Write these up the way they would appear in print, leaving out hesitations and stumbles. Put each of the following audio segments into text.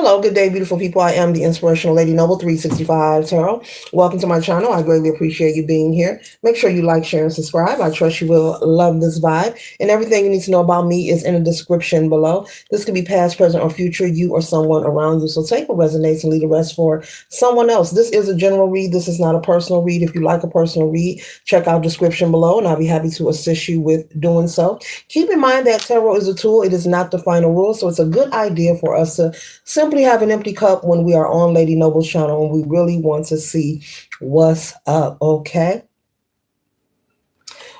Hello, good day, beautiful people. I am the Inspirational Lady Noble 365 Tarot. Welcome to my channel. I greatly appreciate you being here. Make sure you like, share, and subscribe. I trust you will love this vibe. And everything you need to know about me is in the description below. This could be past, present, or future, you or someone around you. So take what resonates and leave the rest for someone else. This is a general read. This is not a personal read. If you like a personal read, check out description below, and I'll be happy to assist you with doing so. Keep in mind that tarot is a tool. It is not the final rule. So it's a good idea for us to simply have an empty cup when we are on Lady Noble's channel and we really want to see what's up, okay?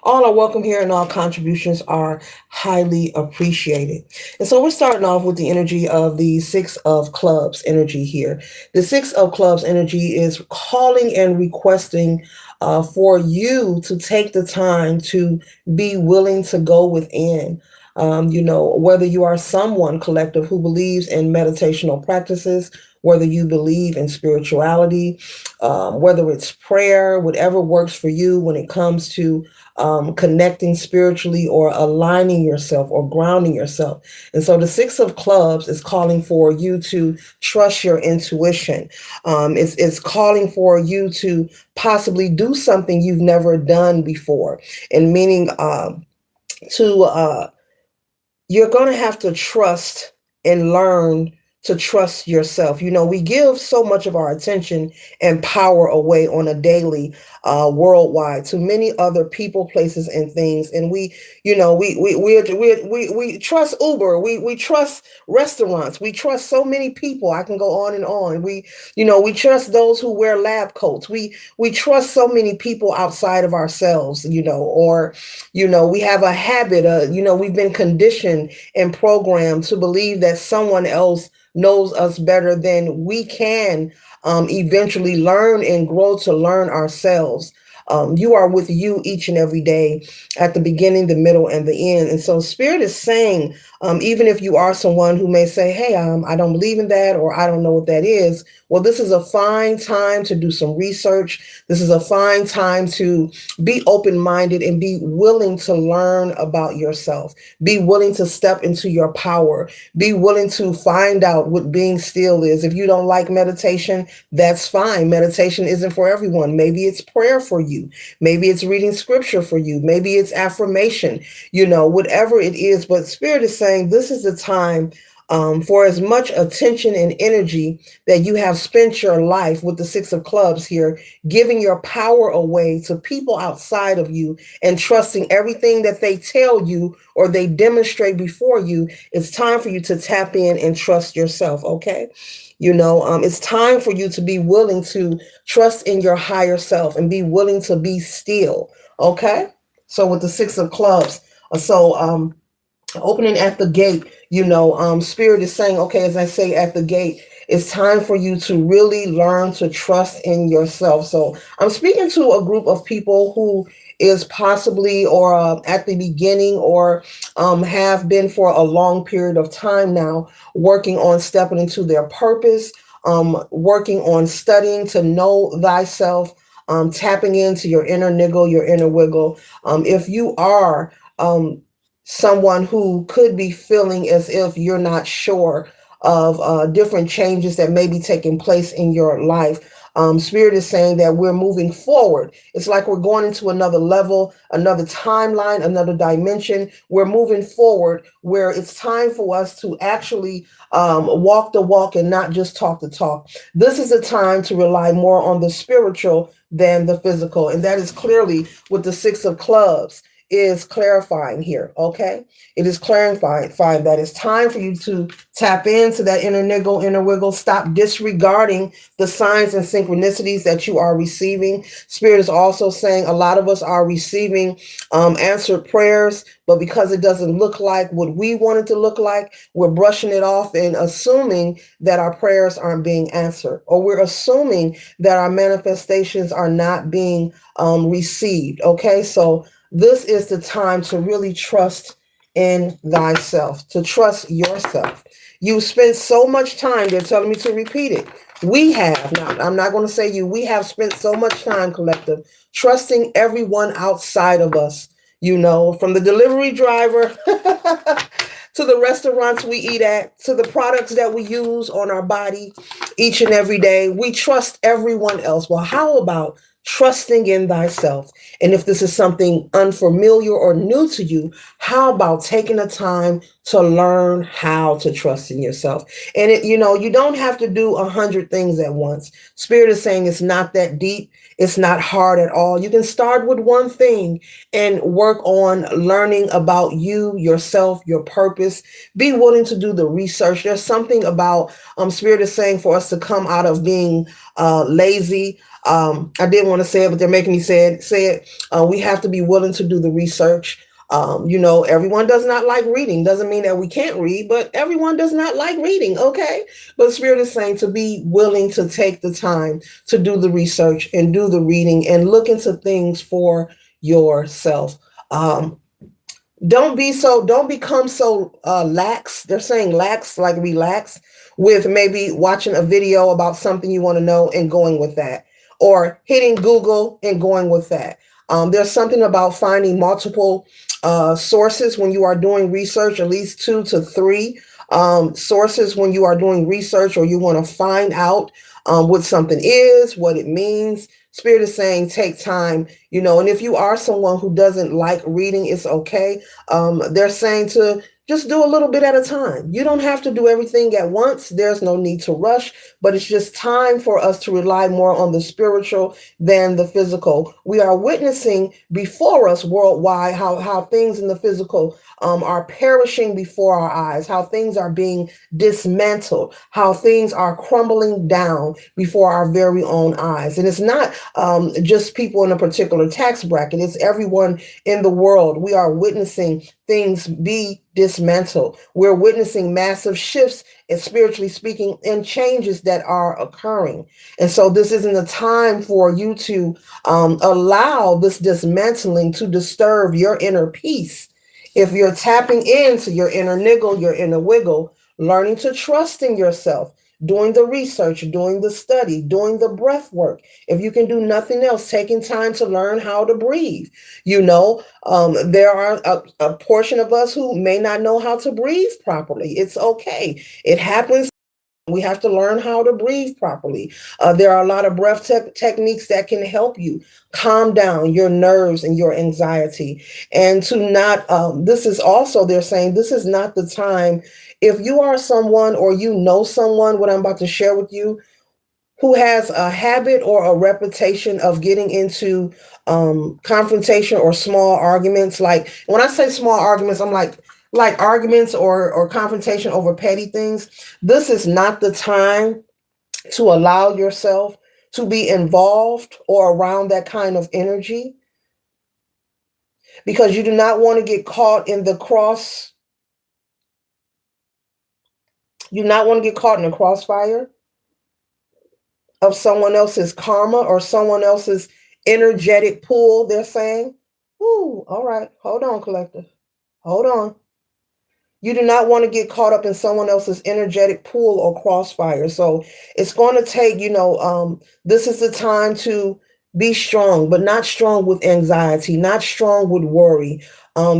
All are welcome here and all contributions are highly appreciated. And so we're starting off with the energy of the Six of Clubs energy here. The Six of Clubs energy is calling and requesting for you to take the time to be willing to go within. Whether you are someone collective who believes in meditational practices, whether you believe in spirituality, whether it's prayer, whatever works for you when it comes to connecting spiritually or aligning yourself or grounding yourself. And so the Six of Clubs is calling for you to trust your intuition. It's calling for you to possibly do something you've never done before, and meaning you're going to have to trust and learn to trust yourself. We give so much of our attention and power away on a daily, worldwide, to many other people, places, and things. And we trust Uber. We trust restaurants. We trust so many people. I can go on and on. We trust those who wear lab coats. We trust so many people outside of ourselves. We have a habit. We've been conditioned and programmed to believe that someone else knows us better than we can eventually learn and grow to learn ourselves. You are with you each and every day at the beginning, the middle, and the end. And so Spirit is saying, even if you are someone who may say, hey, I don't believe in that, or I don't know what that is. Well, this is a fine time to do some research. This is a fine time to be open-minded and be willing to learn about yourself. Be willing to step into your power. Be willing to find out what being still is. If you don't like meditation, that's fine. Meditation isn't for everyone. Maybe it's prayer for you. Maybe it's reading scripture for you. Maybe it's affirmation, whatever it is. But Spirit is saying this is the time for as much attention and energy that you have spent your life with the Six of Clubs here, giving your power away to people outside of you and trusting everything that they tell you or they demonstrate before you. It's time for you to tap in and trust yourself, okay? It's time for you to be willing to trust in your higher self and be willing to be still, okay? So with the Six of Clubs, opening at the gate, Spirit is saying, okay, as I say at the gate, it's time for you to really learn to trust in yourself. So I'm speaking to a group of people who is possibly or at the beginning or have been for a long period of time now, working on stepping into their purpose, working on studying to know thyself, tapping into your inner niggle, your inner wiggle. If you are someone who could be feeling as if you're not sure of different changes that may be taking place in your life, Spirit is saying that we're moving forward. It's like we're going into another level, another timeline, another dimension. We're moving forward where it's time for us to actually walk the walk and not just talk the talk. This is a time to rely more on the spiritual than the physical. And that is clearly what the Six of Clubs is clarifying here, okay? It is clarifying that it's time for you to tap into that inner niggle, inner wiggle. Stop disregarding the signs and synchronicities that you are receiving. Spirit is also saying a lot of us are receiving answered prayers, but because it doesn't look like what we want it to look like, we're brushing it off and assuming that our prayers aren't being answered, or we're assuming that our manifestations are not being received, okay? So this is the time to really trust in thyself, to trust yourself. You spent so much time, they're telling me to repeat it. We have, now I'm not going to say you, we have spent so much time, collective, trusting everyone outside of us, from the delivery driver to the restaurants we eat at, to the products that we use on our body each and every day. We trust everyone else. Well, how about trusting in thyself? And if this is something unfamiliar or new to you, how about taking the time to learn how to trust in yourself? And you don't have to do 100 things at once. Spirit is saying it's not that deep. It's not hard at all. You can start with one thing and work on learning about you, yourself, your purpose. Be willing to do the research. There's something about Spirit is saying for us to come out of being lazy. I didn't want to say it, but they're making me say it. We have to be willing to do the research. Everyone does not like reading. Doesn't mean that we can't read, but everyone does not like reading. Okay. But Spirit is saying to be willing to take the time to do the research and do the reading and look into things for yourself. Don't become so lax. They're saying lax, like relax, with maybe watching a video about something you want to know and going with that, or hitting Google and going with that. There's something about finding multiple sources when you are doing research, at least 2 to 3 sources when you are doing research, or you want to find out what something is, what it means. Spirit is saying take time, and if you are someone who doesn't like reading, it's okay. They're saying to just do a little bit at a time. You don't have to do everything at once. There's no need to rush, but it's just time for us to rely more on the spiritual than the physical. We are witnessing before us worldwide how things in the physical are perishing before our eyes, how things are being dismantled, how things are crumbling down before our very own eyes. And it's not just people in a particular tax bracket, it's everyone in the world. We are witnessing things be dismantled. We're witnessing massive shifts, and spiritually speaking, and changes that are occurring. And so this isn't a time for you to allow this dismantling to disturb your inner peace. If you're tapping into your inner niggle, your inner wiggle, learning to trust in yourself, doing the research, doing the study, doing the breath work. If you can do nothing else, taking time to learn how to breathe. There are a portion of us who may not know how to breathe properly. It's okay. It happens. We have to learn how to breathe properly. There are a lot of breath techniques that can help you calm down your nerves and your anxiety. And to not, this is also, they're saying, this is not the time. If you are someone or you know someone, what I'm about to share with you, who has a habit or a reputation of getting into confrontation or small arguments. Like when I say small arguments, I'm like arguments or confrontation over petty things. This is not the time to allow yourself to be involved or around that kind of energy, because you do not want to get caught in the cross. You do not want to get caught in the crossfire of someone else's karma or someone else's energetic pull, they're saying. Ooh, all right. Hold on, collective. Hold on. You do not want to get caught up in someone else's energetic pull or crossfire. So it's going to take, this is the time to be strong, but not strong with anxiety, not strong with worry.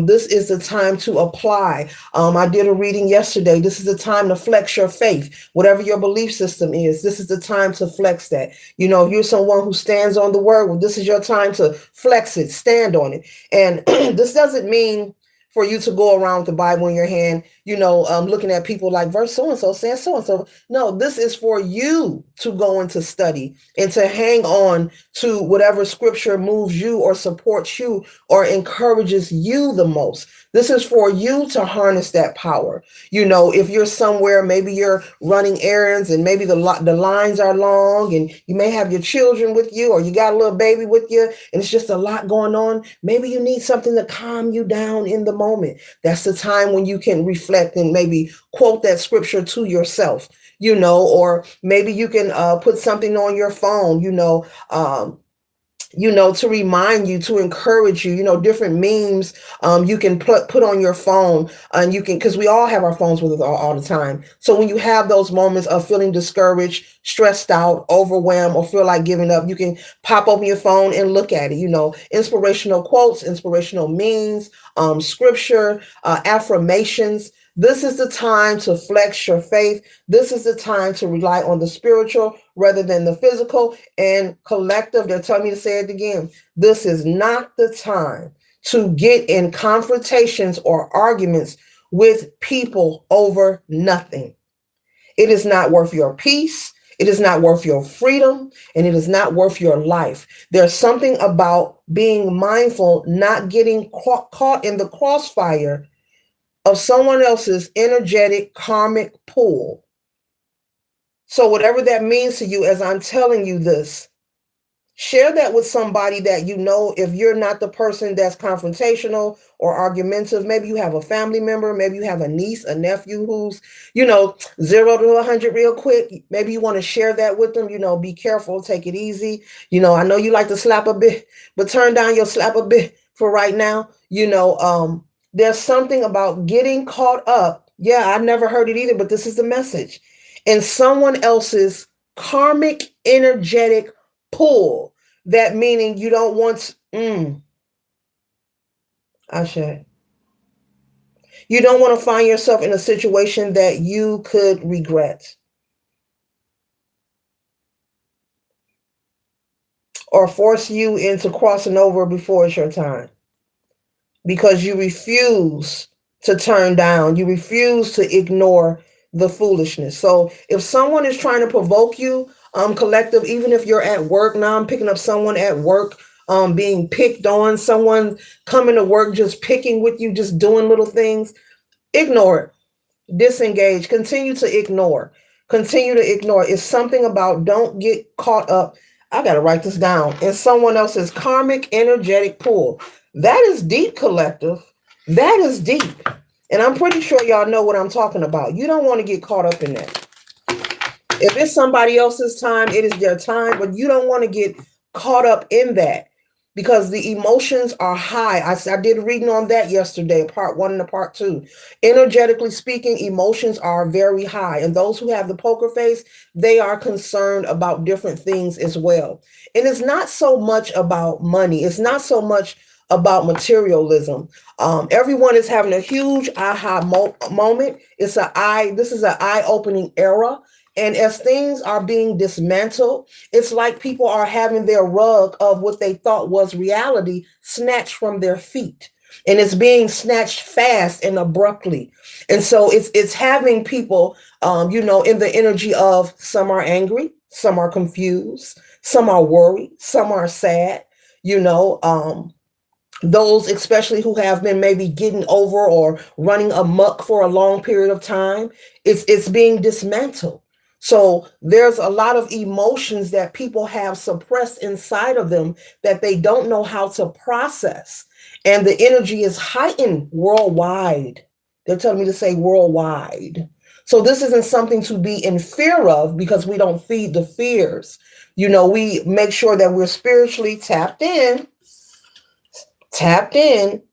This is the time to apply. I did a reading yesterday. This is the time to flex your faith, whatever your belief system is. This is the time to flex that. If you're someone who stands on the word, well, this is your time to flex it, stand on it. And this doesn't mean for you to go around with the Bible in your hand, looking at people like verse so-and-so saying so-and-so. No, this is for you to go into study and to hang on to whatever scripture moves you or supports you or encourages you the most. This is for you to harness that power. If you're somewhere, maybe you're running errands and maybe the lines are long and you may have your children with you or you got a little baby with you and it's just a lot going on. Maybe you need something to calm you down in the moment. That's the time when you can reflect and maybe quote that scripture to yourself, or maybe you can put something on your phone, to remind you, to encourage you, different memes you can put on your phone, and you can, because we all have our phones with us all the time. So when you have those moments of feeling discouraged, stressed out, overwhelmed, or feel like giving up, you can pop open your phone and look at it, inspirational quotes, inspirational memes, scripture, affirmations. This is the time to flex your faith. This is the time to rely on the spiritual rather than the physical. And collective, they're telling me to say it again. This is not the time to get in confrontations or arguments with people over nothing. It is not worth your peace. It is not worth your freedom, and it is not worth your life. There's something about being mindful, not getting caught in the crossfire of someone else's energetic karmic pull. So, whatever that means to you, as I'm telling you this, share that with somebody that you know. If you're not the person that's confrontational or argumentative, maybe you have a family member, maybe you have a niece, a nephew who's, 0 to 100 real quick. Maybe you want to share that with them. Be careful, take it easy. I know you like to slap a bit, but turn down your slap a bit for right now. There's something about getting caught up. Yeah, I never heard it either, but this is the message. In someone else's karmic energetic pull. That meaning you don't want Ashe. You don't want to find yourself in a situation that you could regret or force you into crossing over before it's your time because you refuse to turn down, you refuse to ignore the foolishness. So if someone is trying to provoke you, collective, even if you're at work, now I'm picking up someone at work, being picked on, someone coming to work just picking with you, just doing little things, ignore it. Disengage, continue to ignore, continue to ignore. It's something about don't get caught up. I got to write this down. In someone else's karmic energetic pool. That is deep, collective. That is deep. And I'm pretty sure y'all know what I'm talking about. You don't want to get caught up in that. If it's somebody else's time, it is their time, but you don't want to get caught up in that because the emotions are high. I did a reading on that yesterday, part 1 and the part 2. Energetically speaking, emotions are very high. And those who have the poker face, they are concerned about different things as well. And it's not so much about money. It's not so much about materialism. Everyone is having a huge aha moment. This is an eye-opening era. And as things are being dismantled, it's like people are having their rug of what they thought was reality snatched from their feet. And it's being snatched fast and abruptly. And so it's having people, in the energy of some are angry, some are confused, some are worried, some are sad, those especially who have been maybe getting over or running amok for a long period of time, it's being dismantled. So there's a lot of emotions that people have suppressed inside of them that they don't know how to process. And the energy is heightened worldwide. They're telling me to say worldwide. So this isn't something to be in fear of because we don't feed the fears. We make sure that we're spiritually tapped in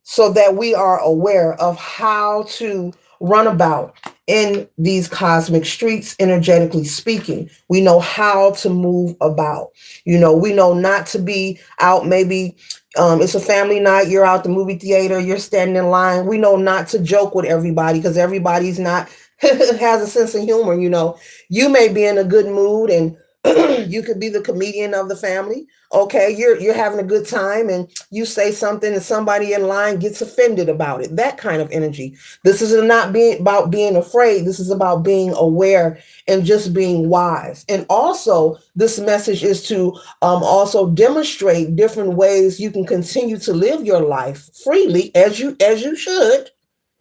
so that we are aware of how to run about in these cosmic streets, energetically speaking. We know how to move about. We know not to be out, maybe it's a family night, you're out the movie theater, you're standing in line. We know not to joke with everybody because everybody's not has a sense of humor. You may be in a good mood and you could be the comedian of the family. Okay, you're having a good time and you say something and somebody in line gets offended about it. That kind of energy. This is not about being afraid. This is about being aware and just being wise. And also, this message is to also demonstrate different ways you can continue to live your life freely as you should.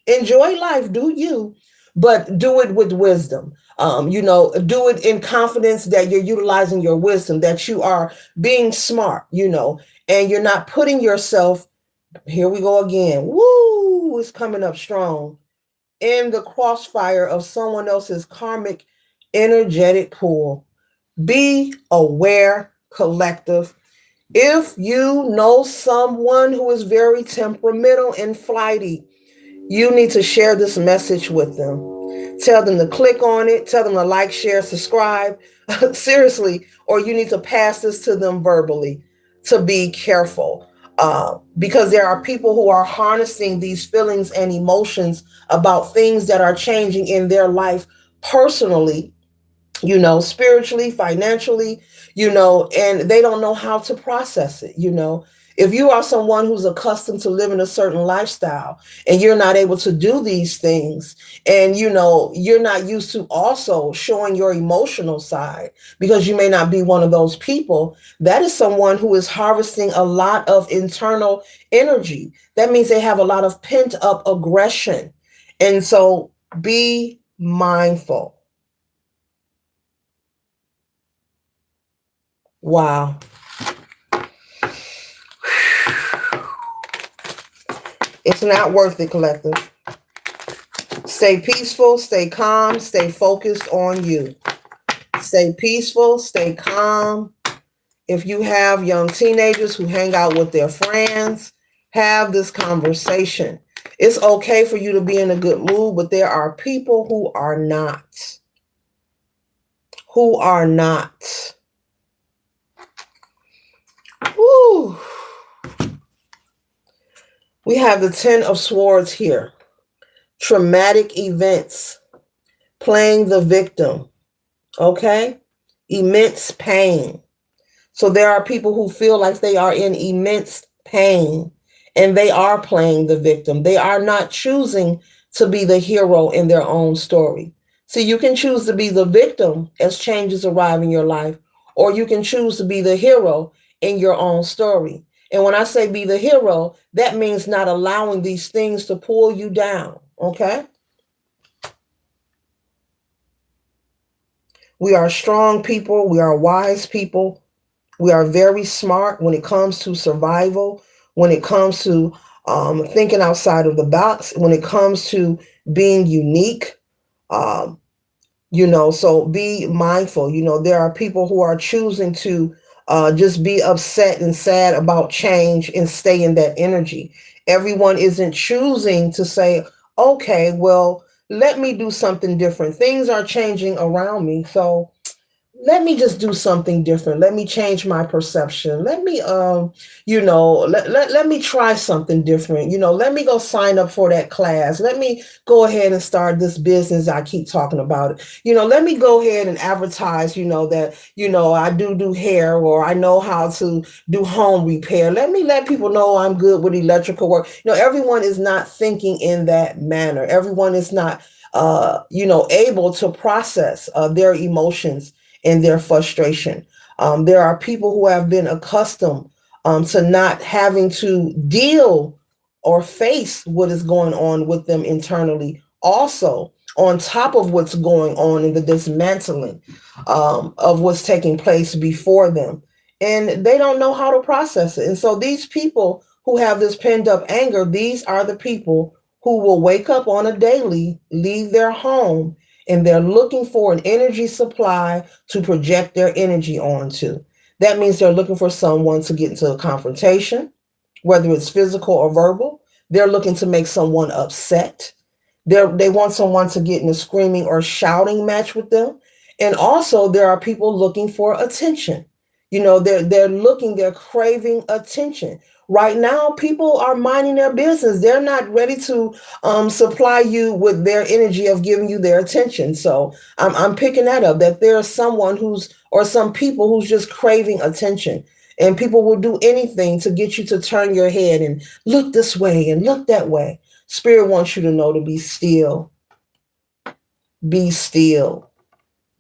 Enjoy life, do you, but do it with wisdom. Do it in confidence that you're utilizing your wisdom, that you are being smart, and you're not putting yourself, here we go again, woo, it's coming up strong, in the crossfire of someone else's karmic energetic pool. Be aware, collective. If you know someone who is very temperamental and flighty, you need to share this message with them. Tell them to click on it. Tell them to like, share, subscribe. Seriously, or you need to pass this to them verbally to be careful. Because there are people who are harnessing these feelings and emotions about things that are changing in their life personally, spiritually, financially, and they don't know how to process it. If you are someone who's accustomed to living a certain lifestyle and you're not able to do these things, and you're not used to also showing your emotional side because you may not be one of those people, that is someone who is harvesting a lot of internal energy. That means they have a lot of pent up aggression. And so be mindful. Wow. It's not worth it, collective. Stay peaceful, stay calm, stay focused on you. Stay peaceful, stay calm. If you have young teenagers who hang out with their friends, have this conversation. It's okay for you to be in a good mood, but there are people who are not. Who are not. Woo. We have the 10 of Swords here. Traumatic events, playing the victim, okay? Immense pain. So there are people who feel like they are in immense pain and they are playing the victim. They are not choosing to be the hero in their own story. So you can choose to be the victim as changes arrive in your life, or you can choose to be the hero in your own story. And when I say be the hero, that means not allowing these things to pull you down, okay? We are strong people. We are wise people. We are very smart when it comes to survival, when it comes to thinking outside of the box, when it comes to being unique. Um, so be mindful. There are people who are choosing to just be upset and sad about change and stay in that energy. Everyone isn't choosing to say, okay, well, let me do something different. Things are changing around me. So let me just do something different. Let me change my perception. Let me let me try something different. Let me go sign up for that class. Let me go ahead and start this business. I keep talking about it. Let me go ahead and advertise, that I do hair, or I know how to do home repair. Let me let people know I'm good with electrical work. Everyone is not thinking in that manner. Everyone is not able to process their emotions and their frustration. There are people who have been accustomed to not having to deal or face what is going on with them internally. Also, on top of what's going on in the dismantling of what's taking place before them. And they don't know how to process it. And so these people who have this pent up anger, these are the people who will wake up on a daily, leave their home, and they're looking for an energy supply to project their energy onto. That means they're looking for someone to get into a confrontation, whether it's physical or verbal. They're looking to make someone upset. They want someone to get in a screaming or shouting match with them. And also there are people looking for attention. They're craving attention. Right now, people are minding their business. They're not ready to supply you with their energy of giving you their attention. So I'm picking that up, that there's someone or some people who's just craving attention. And people will do anything to get you to turn your head and look this way and look that way. Spirit wants you to know to be still. Be still.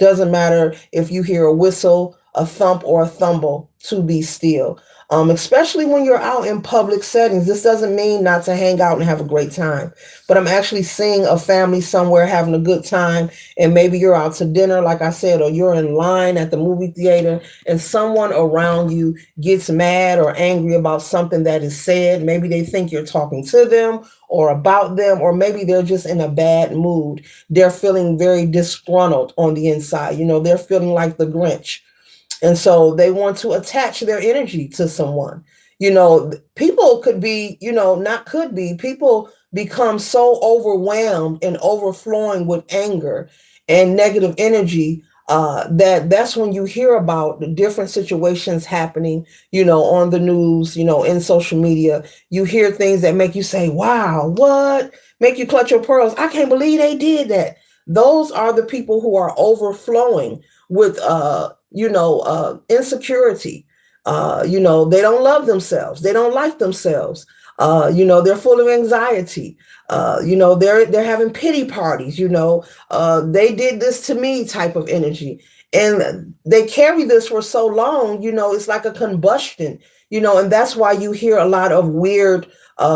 Doesn't matter if you hear a whistle, a thump, or a thumble, to be still. Especially when you're out in public settings. This doesn't mean not to hang out and have a great time, but I'm actually seeing a family somewhere having a good time, and maybe you're out to dinner, like I said, or you're in line at the movie theater, and someone around you gets mad or angry about something that is said. Maybe they think you're talking to them or about them, or maybe they're just in a bad mood. They're feeling very disgruntled on the inside. They're feeling like the Grinch. And so they want to attach their energy to someone. People could be, not could be, people become so overwhelmed and overflowing with anger and negative energy that's when you hear about the different situations happening, on the news, in social media. You hear things that make you say, wow, what? Make you clutch your pearls. I can't believe they did that. Those are the people who are overflowing with, insecurity. They don't love themselves. They don't like themselves. They're full of anxiety. They're having pity parties. They did this to me type of energy, and they carry this for so long. It's like a combustion. And that's why you hear a lot of weird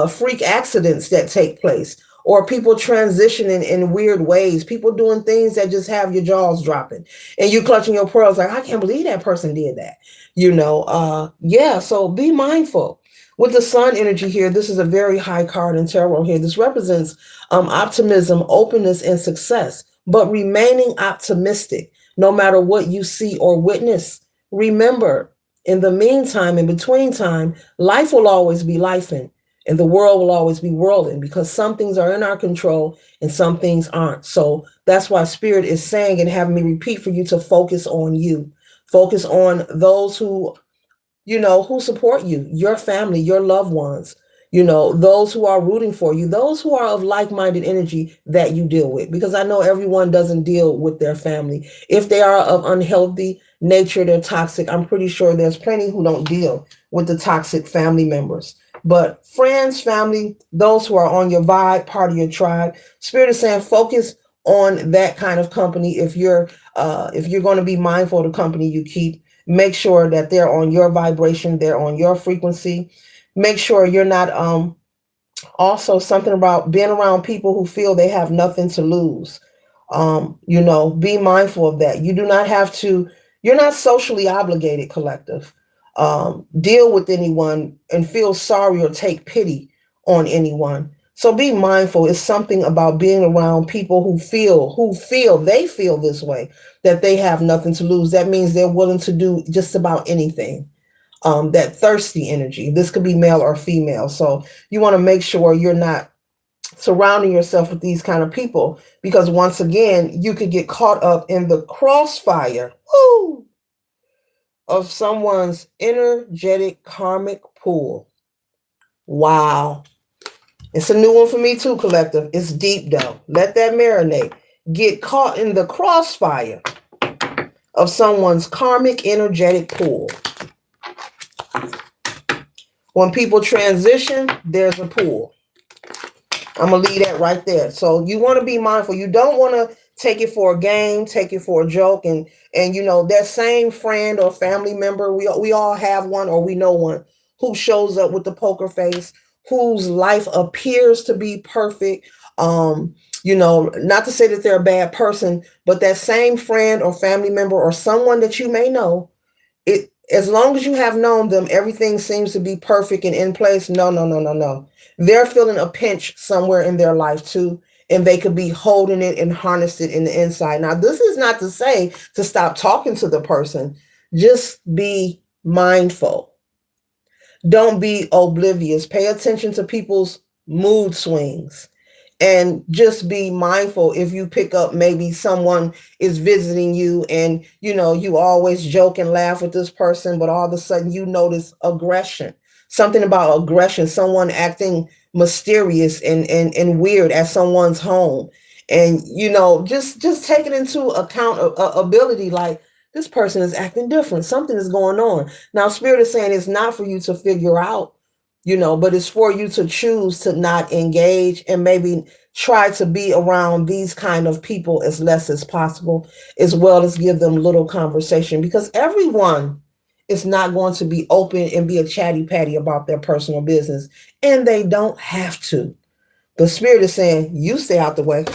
freak accidents that take place, or people transitioning in weird ways, people doing things that just have your jaws dropping and you clutching your pearls like, I can't believe that person did that. Yeah, so be mindful. With the sun energy here, this is a very high card in tarot here. This represents optimism, openness, and success, but remaining optimistic no matter what you see or witness. Remember, in the meantime, in between time, life will always be lifing, and the world will always be whirling, because some things are in our control and some things aren't. So that's why Spirit is saying and having me repeat for you to focus on you. Focus on those who support you, your family, your loved ones, those who are rooting for you, those who are of like-minded energy that you deal with. Because I know everyone doesn't deal with their family. If they are of unhealthy nature, they're toxic. I'm pretty sure there's plenty who don't deal with the toxic family members. But friends, family, those who are on your vibe, part of your tribe, Spirit is saying focus on that kind of company. If you're going to be mindful of the company you keep, make sure that they're on your vibration, they're on your frequency. Make sure you're not also something about being around people who feel they have nothing to lose. Be mindful of that. You do not have to, you're not socially obligated, collective. Deal with anyone and feel sorry or take pity on anyone. So be mindful. It's something about being around people who feel this way, that they have nothing to lose. That means they're willing to do just about anything. That thirsty energy. This could be male or female. So you want to make sure you're not surrounding yourself with these kind of people, because once again, you could get caught up in the crossfire of someone's energetic karmic pool. Wow. It's a new one for me too, collective. It's deep though. Let that marinate. Get caught in the crossfire of someone's karmic energetic pool. When people transition, there's a pool. I'm going to leave that right there. So you want to be mindful. You don't want to take it for a game, take it for a joke. And that same friend or family member, we all have one, or we know one, who shows up with the poker face, whose life appears to be perfect. Not to say that they're a bad person, but that same friend or family member or someone that you may know, as long as you have known them, everything seems to be perfect and in place. No. They're feeling a pinch somewhere in their life too, and they could be holding it and harnessed it in the inside. Now, this is not to say to stop talking to the person. Just be mindful. Don't be oblivious. Pay attention to people's mood swings. And just be mindful if you pick up maybe someone is visiting you and, you always joke and laugh with this person, but all of a sudden you notice aggression, something about aggression, someone acting mysterious and weird at someone's home. And, just take it into accountability, like this person is acting different. Something is going on. Now, Spirit is saying it's not for you to figure out, but it's for you to choose to not engage and maybe try to be around these kind of people as less as possible, as well as give them little conversation, because everyone is not going to be open and be a chatty patty about their personal business, and they don't have to. The Spirit is saying, you stay out the way.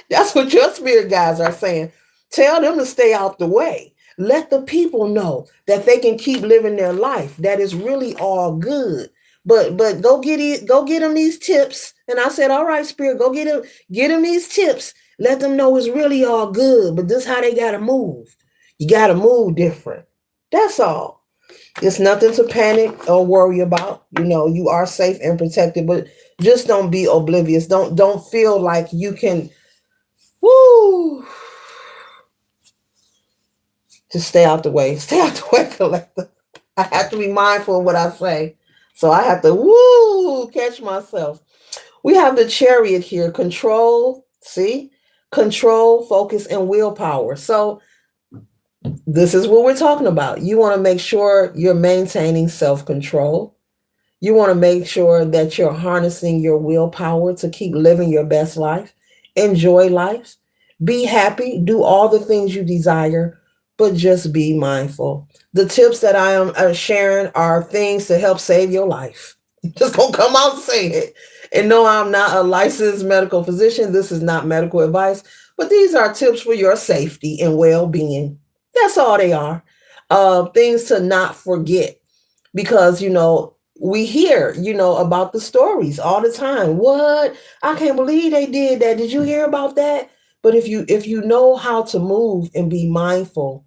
That's what your spirit guides are saying. Tell them to stay out the way. Let the people know that they can keep living their life. That is really all good. But go get them these tips. And I said, all right, Spirit, go get them these tips. Let them know it's really all good. But this is how they gotta move. You gotta move different. That's all. It's nothing to panic or worry about. You are safe and protected, but just don't be oblivious. Don't feel like you can, Just stay out the way. Stay out the way, collector. I have to be mindful of what I say. So I have to catch myself. We have the chariot here. Control, see? Control, focus, and willpower. So this is what we're talking about. You want to make sure you're maintaining self-control. You want to make sure that you're harnessing your willpower to keep living your best life. Enjoy life. Be happy. Do all the things you desire, but just be mindful. The tips that I am sharing are things to help save your life. Just gonna come out and say it. And no, I'm not a licensed medical physician. This is not medical advice, but these are tips for your safety and well-being. That's all they are. Things to not forget because we hear about the stories all the time. What? I can't believe they did that. Did you hear about that? But if you know how to move and be mindful,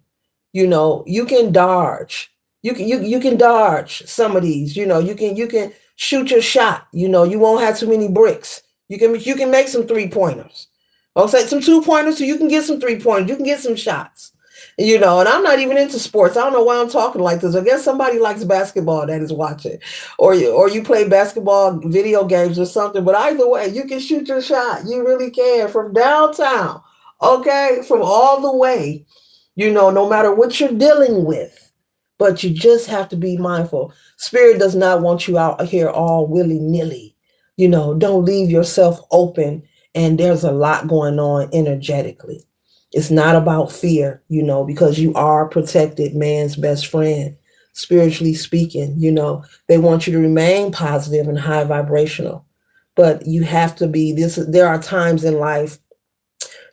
you can dodge. You can dodge some of these. You can shoot your shot. You won't have too many bricks. You can make some 3 pointers. I'll say some 2 pointers, so you can get some 3 pointers. You can get some shots. And I'm not even into sports. I don't know why I'm talking like this. I guess somebody likes basketball that is watching, or you play basketball video games or something. But either way, you can shoot your shot. You really can from downtown, okay, from all the way. No matter what you're dealing with, but you just have to be mindful. Spirit does not want you out here all willy nilly. Don't leave yourself open, and there's a lot going on energetically. It's not about fear, because you are protected, man's best friend, spiritually speaking. They want you to remain positive and high vibrational, but you have to be this. There are times in life,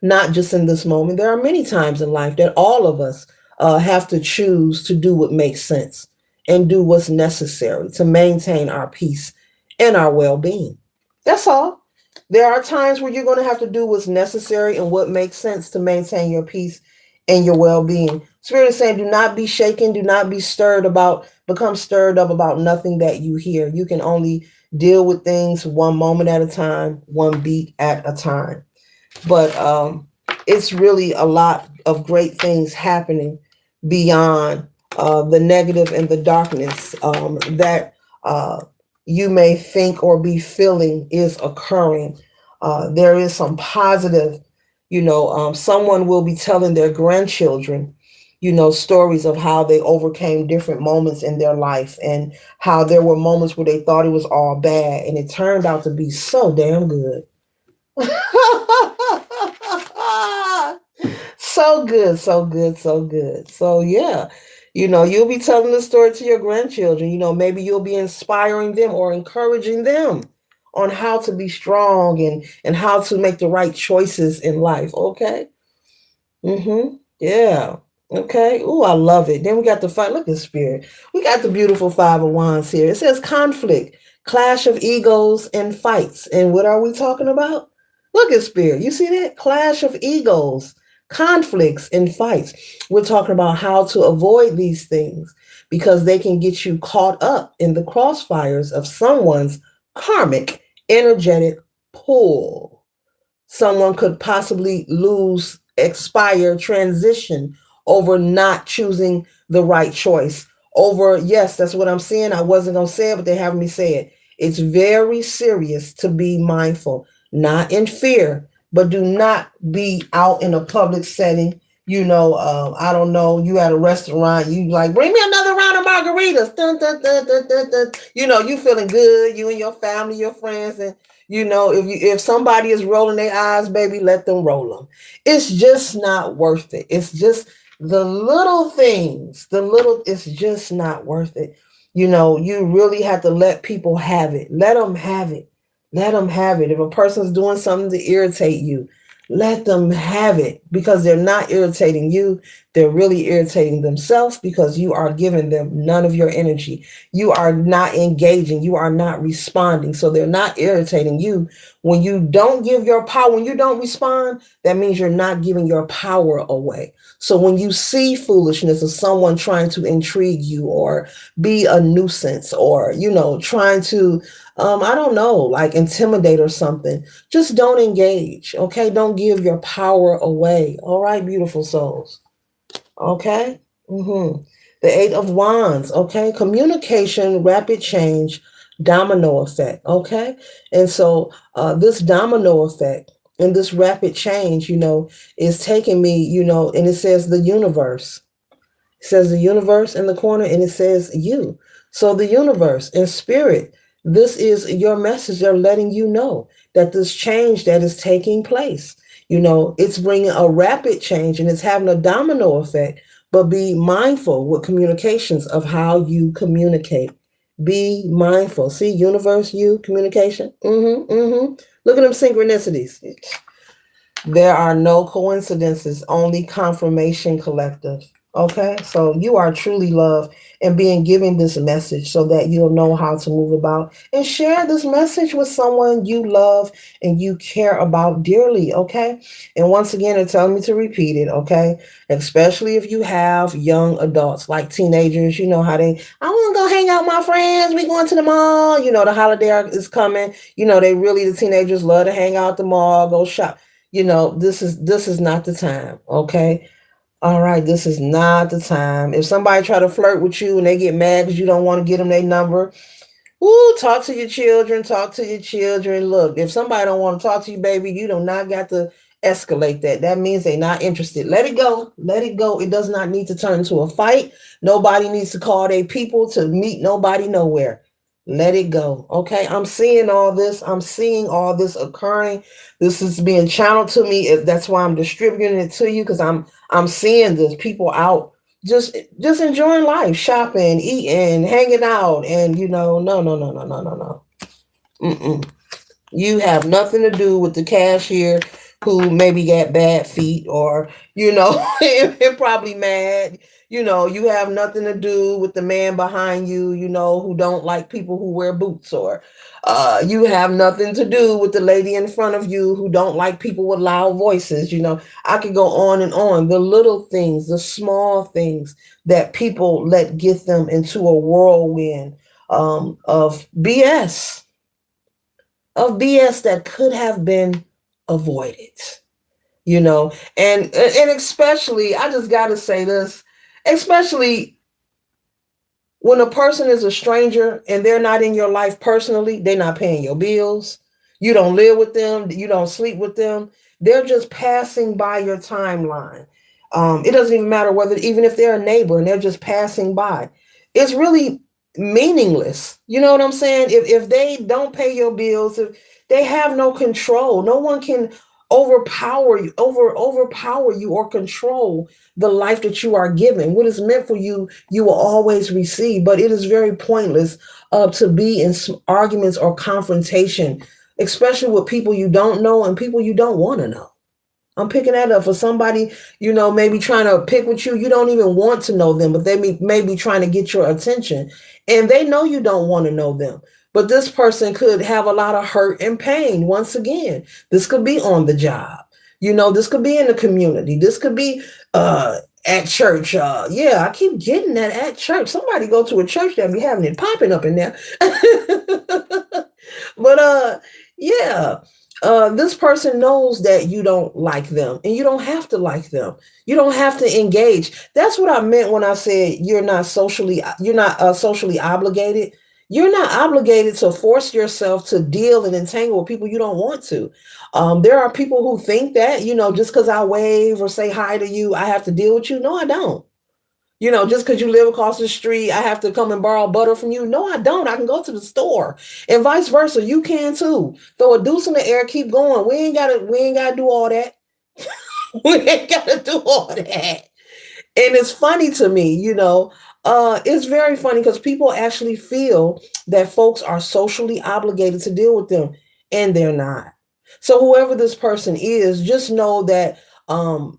not just in this moment, there are many times in life that all of us have to choose to do what makes sense and do what's necessary to maintain our peace and our well-being. That's all. There are times where you're going to have to do what's necessary and what makes sense to maintain your peace and your well-being. Spirit is saying, do not be shaken, do not become stirred up about nothing that you hear. You can only deal with things one moment at a time, one beat at a time. But it's really a lot of great things happening beyond the negative and the darkness that you may think or be feeling is occurring. There is some positive, someone will be telling their grandchildren, stories of how they overcame different moments in their life and how there were moments where they thought it was all bad and it turned out to be so damn good. So good, so good, so good. So yeah, you'll be telling the story to your grandchildren. Maybe you'll be inspiring them or encouraging them on how to be strong and how to make the right choices in life. Okay. Yeah. Okay. Oh, I love it. Then we got the fight. Look at spirit. We got the beautiful Five of Wands here. It says conflict, clash of egos, and fights. And what are we talking about? Look at spirit. You see that? Clash of egos, conflicts, and fights. We're talking about how to avoid these things because they can get you caught up in the crossfires of someone's karmic energetic pull. Someone could possibly lose, expire, transition over not choosing the right choice. Over, yes, that's what I'm saying. I wasn't going to say it, but they have me say it. It's very serious to be mindful, not in fear, but do not be out in a public setting. I don't know, you at a restaurant, you like, bring me another round of margaritas. Dun, dun, dun, dun, dun, dun. You feeling good, you and your family, your friends, and if somebody is rolling their eyes, baby, let them roll them. It's just not worth it. It's just the little things, it's just not worth it. You really have to let people have it. Let them have it. Let them have it. If a person's doing something to irritate you, let them have it because they're not irritating you. They're really irritating themselves because you are giving them none of your energy. You are not engaging. You are not responding. So they're not irritating you. When you don't give your power, when you don't respond, that means you're not giving your power away. So when you see foolishness of someone trying to intrigue you or be a nuisance or, trying to, I don't know, like intimidate or something, just don't engage. Okay. Don't give your power away. All right, beautiful souls. Okay. The Eight of Wands. Okay. Communication, rapid change, domino effect. Okay. And so this domino effect and this rapid change, is taking me, and it says the universe. It says the universe in the corner and it says you. So the universe and spirit, this is your message. They're letting you know that this change that is taking place, it's bringing a rapid change and it's having a domino effect. But be mindful with communications of how you communicate. Be mindful. See, universe, you, communication. Look at them synchronicities. There are no coincidences, only confirmation collective. Okay, so you are truly loved and being given this message so that you'll know how to move about and share this message with someone you love and you care about dearly. Okay, and once again, they're telling me to repeat it. Okay, especially if you have young adults like teenagers, you know how I want to go hang out with my friends. We going to the mall. The holiday is coming. The teenagers love to hang out at the mall, go shop. This is not the time. Okay, all right, this is not the time. If somebody try to flirt with you and they get mad because you don't want to get them their number, ooh, talk to your children. Talk to your children. Look, if somebody don't want to talk to you, baby, you do not got to escalate that. That means they're not interested. Let it go. Let it go. It does not need to turn into a fight. Nobody needs to call their people to meet nobody nowhere. Let it go. Okay. I'm seeing all this. I'm seeing all this occurring. This is being channeled to me. That's why I'm distributing it to you because I'm seeing this people out just enjoying life, shopping, eating, hanging out, and no. Mm-mm. You have nothing to do with the cashier who maybe got bad feet or, and probably mad. You have nothing to do with the man behind you, who don't like people who wear boots or you have nothing to do with the lady in front of you who don't like people with loud voices. I could go on and on. The little things, the small things that people let get them into a whirlwind of BS that could have been avoided, and especially, I just got to say this, especially when a person is a stranger and they're not in your life personally, they're not paying your bills, you don't live with them, you don't sleep with them, they're just passing by your timeline. It doesn't even matter whether, even if they're a neighbor and they're just passing by, it's really meaningless. You know what I'm saying? If they don't pay your bills, if they have no control, no one can overpower you or control the life that you are given. What is meant for you, you will always receive. But it is very pointless to be in arguments or confrontation, especially with people you don't know and people you don't want to know. I'm picking that up for somebody, maybe trying to pick with you. You don't even want to know them, but they may be trying to get your attention. And they know you don't want to know them. But this person could have a lot of hurt and pain. Once again, this could be on the job. This could be in the community. This could be at church. Yeah, I keep getting that at church. Somebody go to a church that be having it popping up in there. But yeah, this person knows that you don't like them and you don't have to like them. You don't have to engage. That's what I meant when I said you're not socially obligated. You're not obligated to force yourself to deal and entangle with people you don't want to. There are people who think that, just because I wave or say hi to you, I have to deal with you. No, I don't. Just because you live across the street, I have to come and borrow butter from you. No, I don't. I can go to the store, and vice versa. You can too. Throw a deuce in the air, keep going. We ain't gotta do all that. We ain't gotta do all that. And it's funny to me, it's very funny because people actually feel that folks are socially obligated to deal with them, and they're not. So whoever this person is, just know that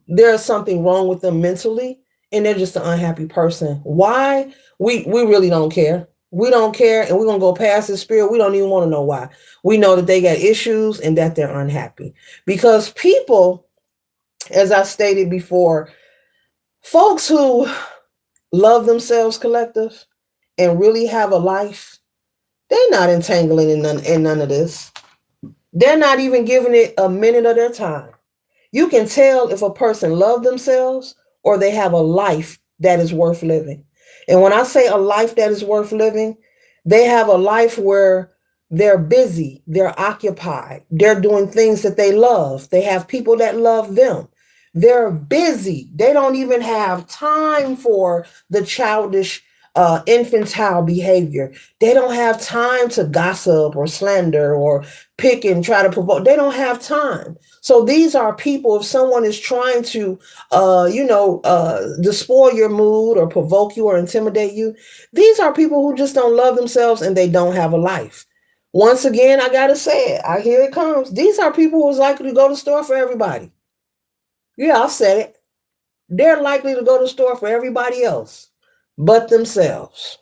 there's something wrong with them mentally and they're just an unhappy person. Why? We really don't care. We don't care, and we're gonna go past the spirit. We don't even want to know why. We know that they got issues and that they're unhappy. Because people, as I stated before, folks who love themselves collective and really have a life, they're not entangling in none of this. They're not even giving it a minute of their time. You can tell if a person loves themselves or they have a life that is worth living. And when I say a life that is worth living, they have a life where they're busy, they're occupied, they're doing things that they love, they have people that love them. They're busy. They don't even have time for the childish, infantile behavior. They don't have time to gossip or slander or pick and try to provoke. They don't have time. So these are people, if someone is trying to, despoil your mood or provoke you or intimidate you, these are people who just don't love themselves and they don't have a life. Once again, I got to say it. I hear it comes. These are people who's likely to go to the store for everybody. Yeah, I said it. They're likely to go to the store for everybody else but themselves.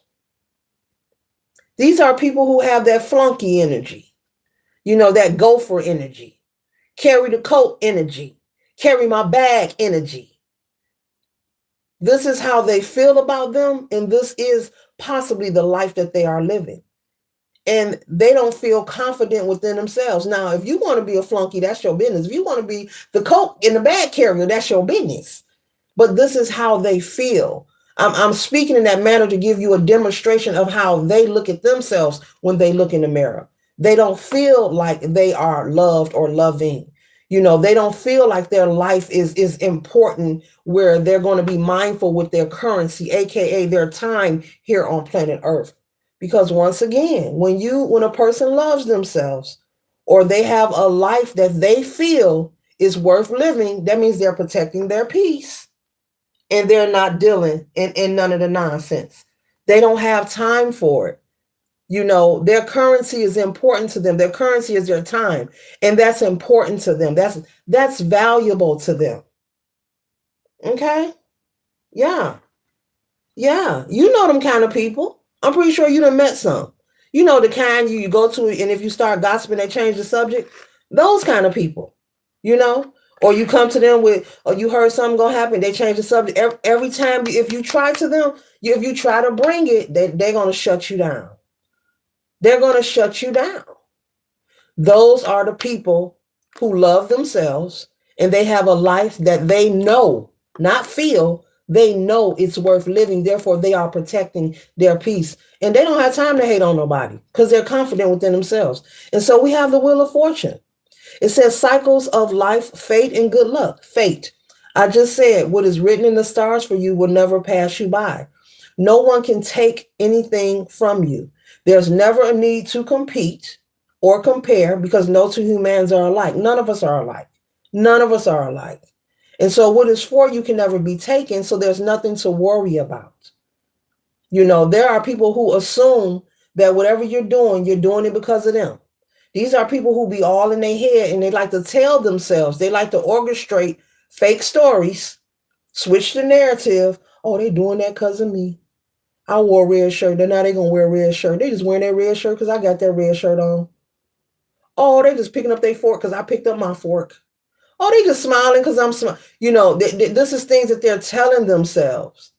These are people who have that flunky energy, that gopher energy, carry the coat energy, carry my bag energy. This is how they feel about them, and this is possibly the life that they are living. And they don't feel confident within themselves. Now, if you want to be a flunky, that's your business. If you want to be the coat in the bag carrier, that's your business. But this is how they feel. I'm speaking in that manner to give you a demonstration of how they look at themselves when they look in the mirror. They don't feel like they are loved or loving. They don't feel like their life is important, where they're going to be mindful with their currency, aka their time here on planet Earth. Because once again, when a person loves themselves, or they have a life that they feel is worth living, that means they're protecting their peace and they're not dealing in none of the nonsense. They don't have time for it. Their currency is important to them. Their currency is their time, and that's important to them. That's valuable to them. Okay? Yeah. Yeah. You know them kind of people. I'm pretty sure you done met some. The kind you go to, and if you start gossiping, they change the subject. Those kind of people. You know? Or you come to them with, or you heard something gonna happen, they change the subject. Every time, if you try to them, if you try to bring it, they're gonna shut you down. They're gonna shut you down. Those are the people who love themselves, and they have a life that they know, not feel, they know it's worth living. Therefore, they are protecting their peace. And they don't have time to hate on nobody because they're confident within themselves. And so we have the Wheel of Fortune. It says cycles of life, fate, and good luck. Fate. I just said what is written in the stars for you will never pass you by. No one can take anything from you. There's never a need to compete or compare, because no two humans are alike. None of us are alike. None of us are alike. And so what is for you can never be taken, so there's nothing to worry about. There are people who assume that whatever you're doing it because of them. These are people who be all in their head, and they like to tell themselves, they like to orchestrate fake stories, switch the narrative. Oh, they doing that because of me. I wore a red shirt. Then now they going to wear a red shirt. They just wearing that red shirt because I got that red shirt on. Oh, they just picking up their fork because I picked up my fork. Oh, they just smiling because I'm smiling. This is things that they're telling themselves.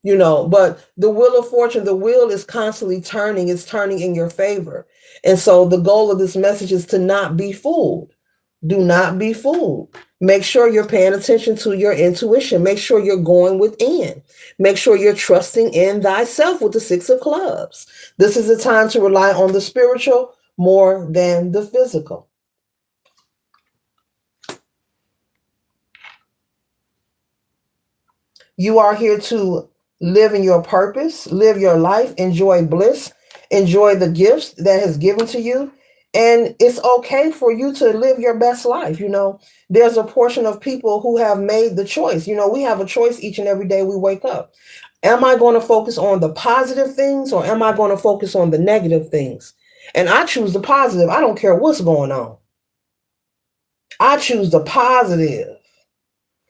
But the Wheel of Fortune, the wheel is constantly turning. It's turning in your favor. And so the goal of this message is to not be fooled. Do not be fooled. Make sure you're paying attention to your intuition. Make sure you're going within. Make sure you're trusting in thyself with the Six of Clubs. This is a time to rely on the spiritual more than the physical. You are here to live in your purpose, live your life, enjoy bliss, enjoy the gifts that has given to you. And it's okay for you to live your best life. There's a portion of people who have made the choice. We have a choice each and every day we wake up. Am I going to focus on the positive things, or am I going to focus on the negative things? And I choose the positive. I don't care what's going on. I choose the positive.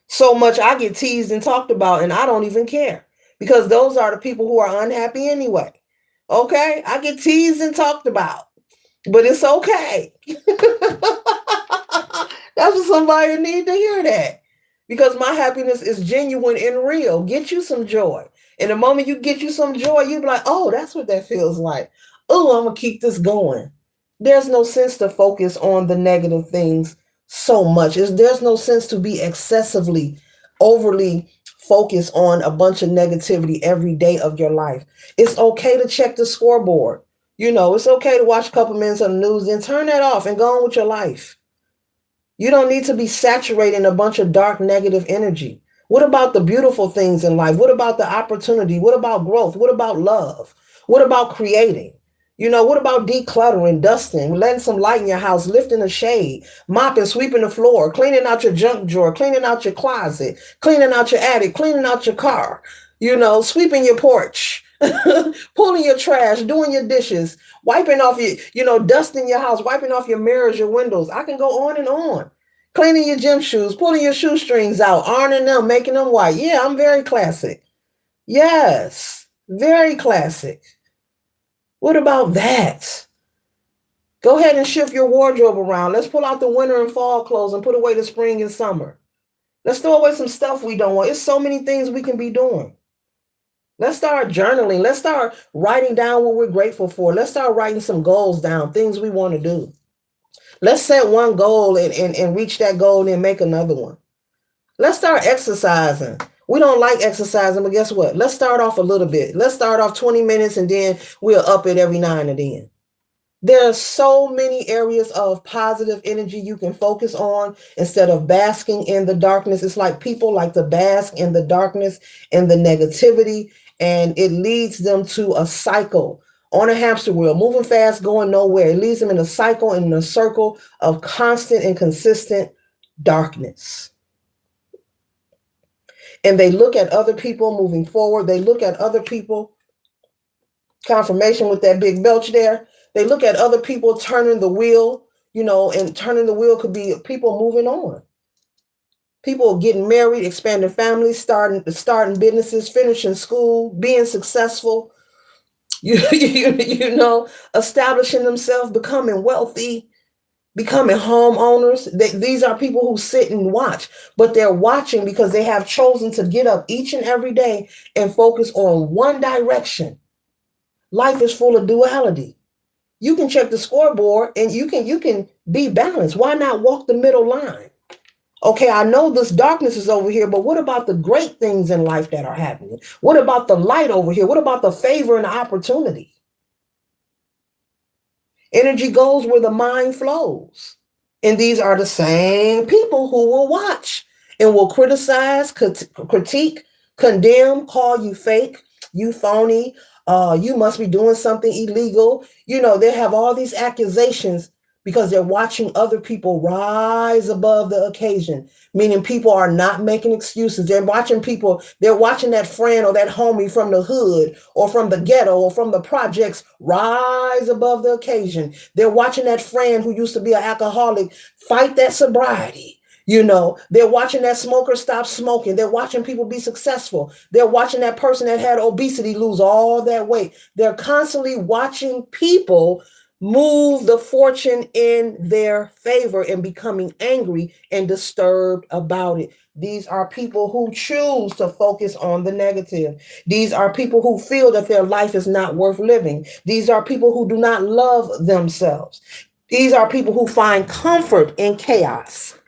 So much I get teased and talked about, and I don't even care, because those are the people who are unhappy anyway. Okay? I get teased and talked about, but it's okay. That's what somebody need to hear, that, because my happiness is genuine and real. Get you some joy. And the moment you get you some joy, you be like, oh, that's what that feels like. Oh, I'm going to keep this going. There's no sense to focus on the negative things so much. There's no sense to be excessively, overly focus on a bunch of negativity every day of your life. It's okay to check the scoreboard. It's okay to watch a couple minutes of the news, then turn that off and go on with your life. You don't need to be saturated in a bunch of dark, negative energy. What about the beautiful things in life? What about the opportunity? What about growth? What about love? What about creating? What about decluttering, dusting, letting some light in your house, lifting the shade, mopping, sweeping the floor, cleaning out your junk drawer, cleaning out your closet, cleaning out your attic, cleaning out your car, sweeping your porch, pulling your trash, doing your dishes, wiping off dusting your house, wiping off your mirrors, your windows. I can go on and on. Cleaning your gym shoes, pulling your shoestrings out, ironing them, making them white. Yeah, I'm very classic. Yes, very classic. What about that? Go ahead and shift your wardrobe around. Let's pull out the winter and fall clothes and put away the spring and summer. Let's throw away some stuff we don't want. It's so many things we can be doing. Let's start journaling. Let's start writing down what we're grateful for. Let's start writing some goals down, things we want to do. Let's set one goal and reach that goal and then make another one. Let's start exercising. We don't like exercising, but guess what? Let's start off a little bit. Let's start off 20 minutes and then we'll up it every now and then. There are so many areas of positive energy you can focus on instead of basking in the darkness. It's like people like to bask in the darkness and the negativity, and it leads them to a cycle on a hamster wheel, moving fast, going nowhere. It leads them in a cycle and in a circle of constant and consistent darkness. And they look at other people moving forward. They look at other people, confirmation with that big belch there. They look at other people turning the wheel, and turning the wheel could be people moving on. People getting married, expanding families, starting businesses, finishing school, being successful, establishing themselves, becoming wealthy, becoming homeowners. These are people who sit and watch, but they're watching because they have chosen to get up each and every day and focus on one direction. Life is full of duality. You can check the scoreboard and you can be balanced. Why not walk the middle line? Okay, I know this darkness is over here, but what about the great things in life that are happening? What about the light over here? What about the favor and the opportunity? Energy goes where the mind flows. And these are the same people who will watch and will criticize, critique, condemn, call you fake, you phony, you must be doing something illegal. They have all these accusations because they're watching other people rise above the occasion, meaning people are not making excuses. They're watching that friend or that homie from the hood or from the ghetto or from the projects rise above the occasion. They're watching that friend who used to be an alcoholic fight that sobriety. They're watching that smoker stop smoking. They're watching people be successful. They're watching that person that had obesity lose all that weight. They're constantly watching people move the fortune in their favor and becoming angry and disturbed about it. These are people who choose to focus on the negative. These are people who feel that their life is not worth living. These are people who do not love themselves. These are people who find comfort in chaos.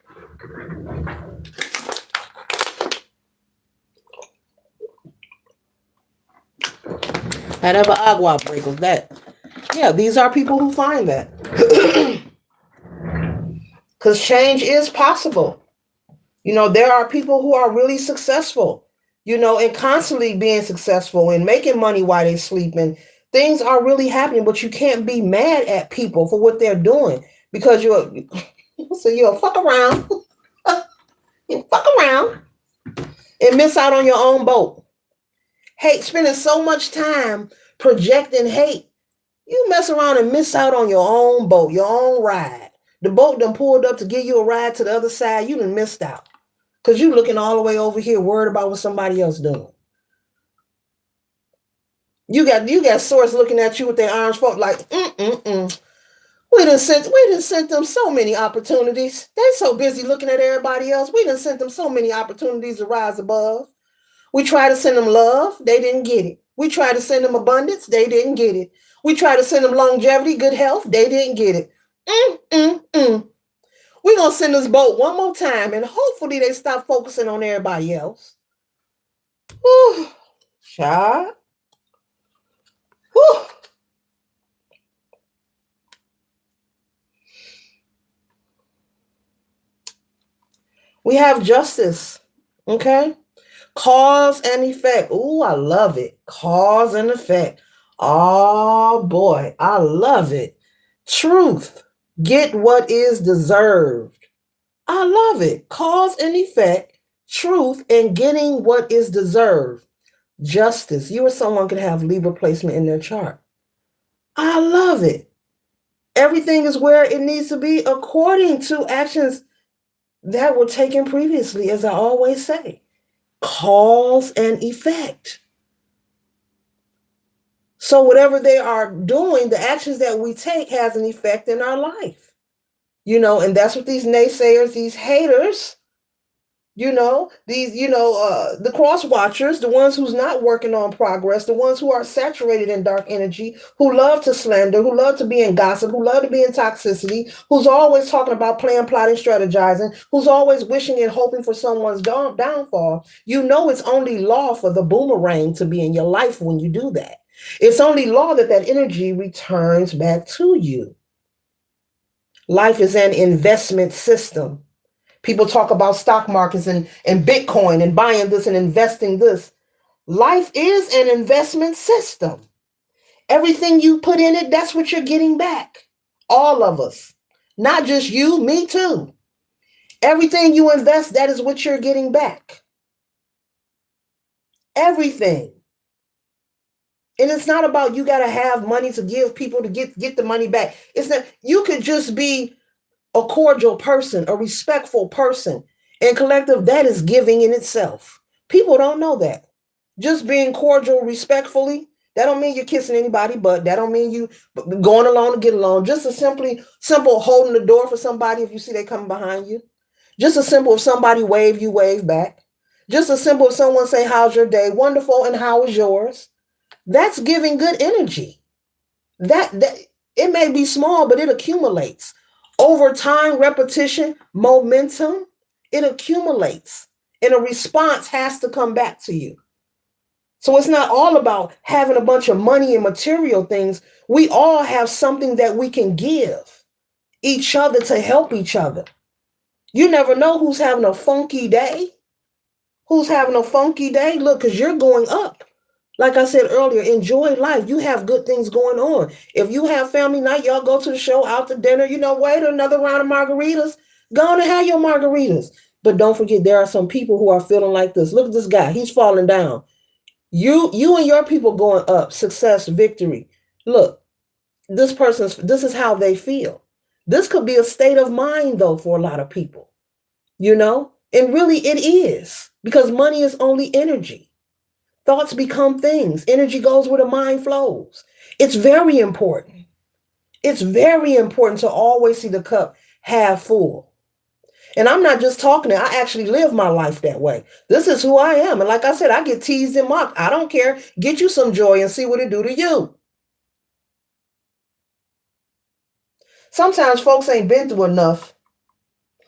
Had agua break was that. Yeah, these are people who find that. Because change is possible. There are people who are really successful, and constantly being successful and making money while they're sleeping. Things are really happening, but you can't be mad at people for what they're doing because you'll fuck around. You fuck around and miss out on your own boat. Hate, spending so much time projecting hate. You mess around and miss out on your own boat, your own ride. The boat done pulled up to give you a ride to the other side. You done missed out. Because you looking all the way over here worried about what somebody else doing. You got source looking at you with their arms folded like, We done sent them so many opportunities. They so busy looking at everybody else. We done sent them so many opportunities to rise above. We tried to send them love. They didn't get it. We tried to send them abundance. They didn't get it. We tried to send them longevity, good health. They didn't get it. We're going to send this boat one more time and hopefully they stop focusing on everybody else. Whew. Child. Whew. We have justice. Okay. Cause and effect. Ooh, I love it. Cause and effect. Oh boy, I love it. Truth. Get what is deserved. I love it. Cause and effect. Truth and getting what is deserved. Justice. You or someone could have Libra placement in their chart. I love it. Everything is where it needs to be according to actions that were taken previously, as I always say. Cause and effect. So whatever they are doing, the actions that we take has an effect in our life. And that's what these naysayers, these haters, the cross watchers, the ones who's not working on progress, the ones who are saturated in dark energy, who love to slander, who love to be in gossip, who love to be in toxicity, who's always talking about playing, plotting, strategizing, who's always wishing and hoping for someone's downfall. It's only law for the boomerang to be in your life when you do that. It's only law that energy returns back to you. Life is an investment system. People talk about stock markets and Bitcoin and buying this and investing this. Life is an investment system. Everything you put in it, that's what you're getting back. All of us. Not just you, me too. Everything you invest, that is what you're getting back. Everything. And it's not about you got to have money to give people to get the money back. It's that you could just be a cordial person, a respectful person. And collective, that is giving in itself. People don't know that. Just being cordial respectfully, that don't mean you're kissing anybody, but that don't mean you going along to get along. Just a simple holding the door for somebody if you see they coming behind you. Just a simple if somebody wave, you wave back. Just a simple if someone say, how's your day? Wonderful, and how is yours? That's giving good energy. That it may be small, but it accumulates. Over time, repetition, momentum, it accumulates. And a response has to come back to you. So it's not all about having a bunch of money and material things. We all have something that we can give each other to help each other. You never know who's having a funky day. Who's having a funky day? Look, because you're going up. Like I said earlier, enjoy life. You have good things going on. If you have family night, y'all go to the show, out to dinner, wait another round of margaritas. Go on and have your margaritas. But don't forget, there are some people who are feeling like this. Look at this guy. He's falling down. You and your people going up. Success, victory. Look, this is how they feel. This could be a state of mind, though, for a lot of people. And really it is. Because money is only energy. Thoughts become things. Energy goes where the mind flows. It's very important. It's very important to always see the cup half full. And I'm not just talking it. I actually live my life that way. This is who I am. And like I said, I get teased and mocked. I don't care. Get you some joy and see what it do to you. Sometimes folks ain't been through enough.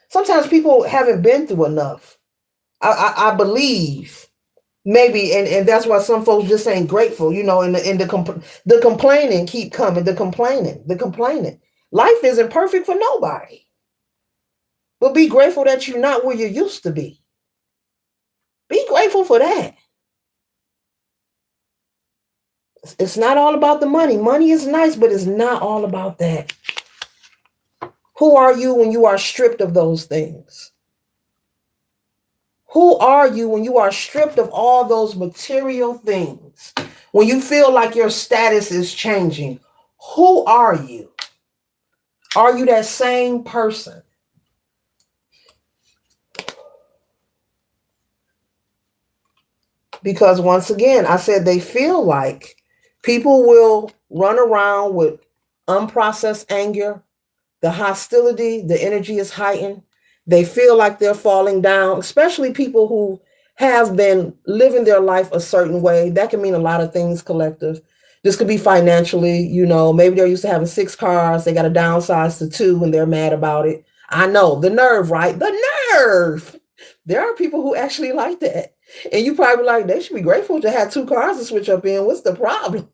Sometimes people haven't been through enough. I believe. Maybe, and that's why some folks just ain't grateful, and the complaining keep coming, the complaining. Life isn't perfect for nobody. But be grateful that you're not where you used to be. Be grateful for that. It's not all about the money. Money is nice, but it's not all about that. Who are you when you are stripped of those things? Who are you when you are stripped of all those material things? When you feel like your status is changing, who are you? Are you that same person? Because once again, I said they feel like people will run around with unprocessed anger, the hostility, the energy is heightened. They feel like they're falling down, especially people who have been living their life a certain way. That can mean a lot of things, collective. This could be financially, maybe they're used to having 6 cars. They got to downsize to 2 and they're mad about it. I know, the nerve, right? The nerve. There are people who actually like that. And you probably like, they should be grateful to have two cars to switch up in. What's the problem?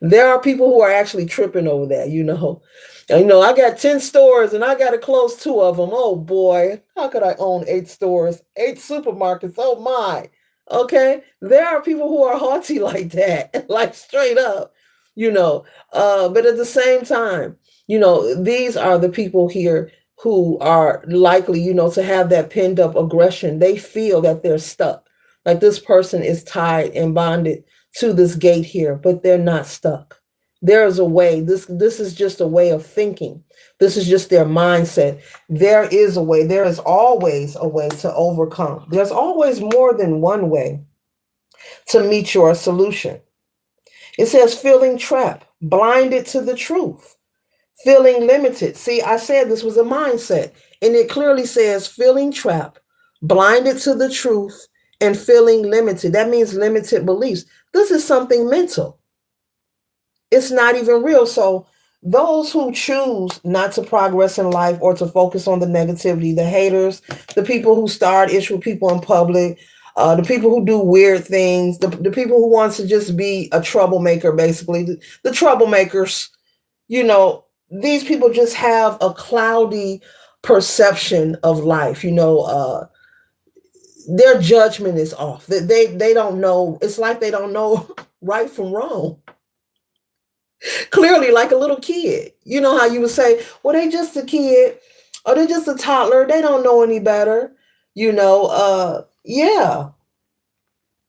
There are people who are actually tripping over that, you know. And, you know, I got 10 stores and I got to close two of them. Oh boy, how could I own 8 stores, 8 supermarkets? Oh my. Okay. There are people who are haughty like that, like straight up, you know. But at the same time, you know, these are the people here who are likely, you know, to have that pent up aggression. They feel that they're stuck. Like this person is tied and bonded to this gate here, but they're not stuck. There is a way. This is just a way of thinking. This is just their mindset. There is a way. There is always a way to overcome. There's always more than one way to meet your solution. It says feeling trapped, blinded to the truth, feeling limited. See, I said this was a mindset, and it clearly says feeling trapped, blinded to the truth, and feeling limited. That means limited beliefs. This is something mental. It's not even real. So those who choose not to progress in life or to focus on the negativity, the haters, the people who start issue with people in public, the people who do weird things, the people who want to just be a troublemaker, basically, the troublemakers, you know, these people just have a cloudy perception of life. You know, their judgment is off. They don't know. It's like they don't know right from wrong. Clearly, like a little kid. You know how you would say, well, they just a kid or they're just a toddler. They don't know any better. You know, yeah,